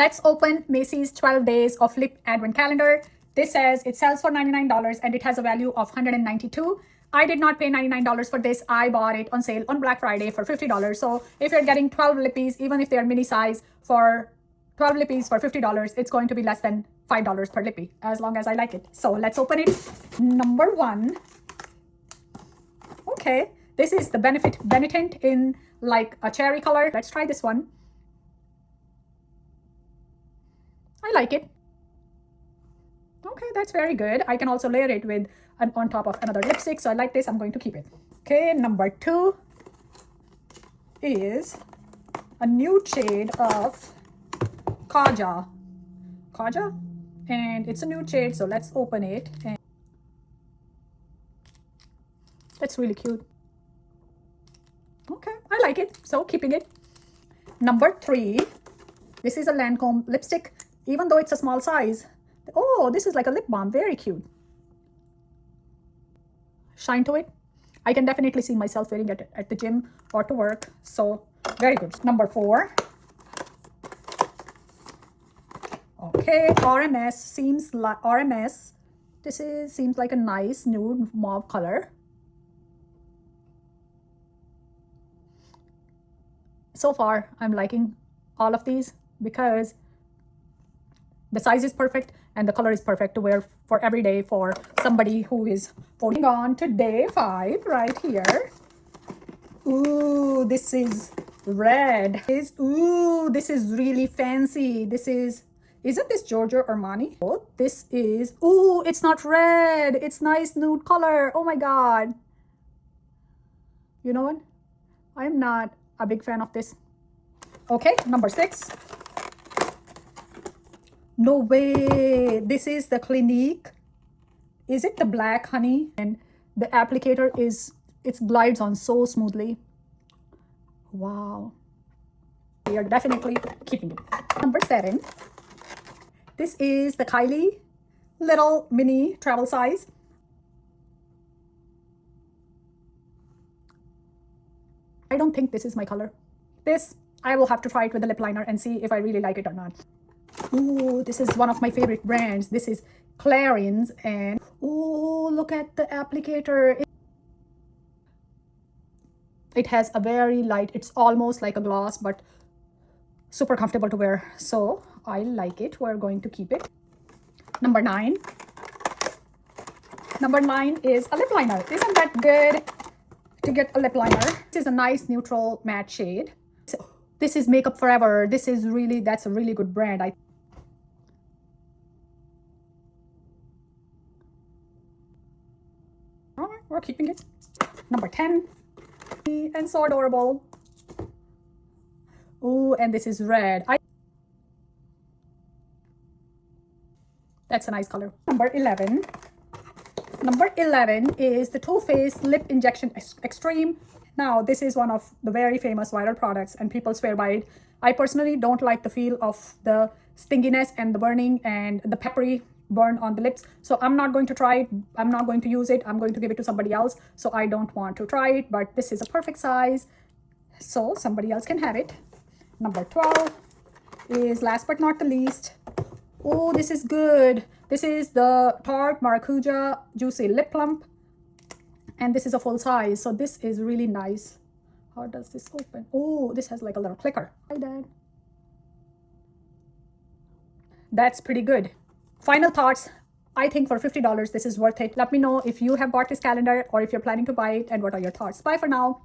Let's open Macys 12 Days of Lip Advent Calendar. This says it sells for $99 and it has a value of $192. I did not pay $99 for this. I bought it on sale on Black Friday for $50. So if you're getting 12 lippies, even if they're mini size, for 12 lippies for $50, it's going to be less than $5 per lippy, as long as I like it. So let's open it. Number one. Okay, this is the Benetint in like a cherry color. Let's try this one. I like it. Okay, that's very good. I can also layer it with on top of another lipstick. So I like this. I'm going to keep it. Okay, number two is a nude shade of Kaja. And it's a nude shade. So let's open it. And that's really cute. Okay, I like it. So keeping it. Number three, this is a Lancome lipstick. Even though it's a small size. Oh, this is like a lip balm. Very cute. Shine to it. I can definitely see myself wearing it at the gym or to work. So very good. Number four. Okay, RMS seems like RMS. Seems like a nice nude mauve color. So far, I'm liking all of these because the size is perfect and the color is perfect to wear for every day for somebody who is holding on to day 5 right here. Ooh, this is red. Ooh, this is really fancy. Isn't this Giorgio Armani? Oh, this is, ooh, it's not red. It's nice nude color. Oh my God. You know what? I'm not a big fan of this. Okay, number 6. No way. This is the Clinique. Is it the black honey? And the applicator it glides on so smoothly. Wow. We are definitely keeping it. Number 7. This is the Kylie little mini travel size. I don't think this is my color. This, I will have to try it with the lip liner and see if I really like it or not. Ooh, this is one of my favorite brands. This is Clarins, and ooh, look at the applicator. It has a very light, it's almost like a gloss, but super comfortable to wear. So I like it. We're going to keep it. Number 9. Number 9 is a lip liner. Isn't that good to get a lip liner? This is a nice neutral matte shade. This is Makeup Forever. That's a really good brand. All right, we're keeping it. Number 10. And so adorable. Ooh, and this is red. That's a nice color. Number 11. Number 11 is the Too Faced Lip Injection Extreme. Now, this is one of the very famous viral products and people swear by it. I personally don't like the feel of the stinginess and the burning and the peppery burn on the lips. So I'm not going to try it. I'm not going to use it. I'm going to give it to somebody else. So I don't want to try it, but this is a perfect size. So somebody else can have it. Number 12 is, last but not the least. Oh, this is good. This is the Tarte Maracuja Juicy Lip Plump. And this is a full size. So this is really nice. How does this open? Oh, this has like a little clicker. Hi, Dad. That's pretty good. Final thoughts. I think for $50, this is worth it. Let me know if you have bought this calendar or if you're planning to buy it and what are your thoughts. Bye for now.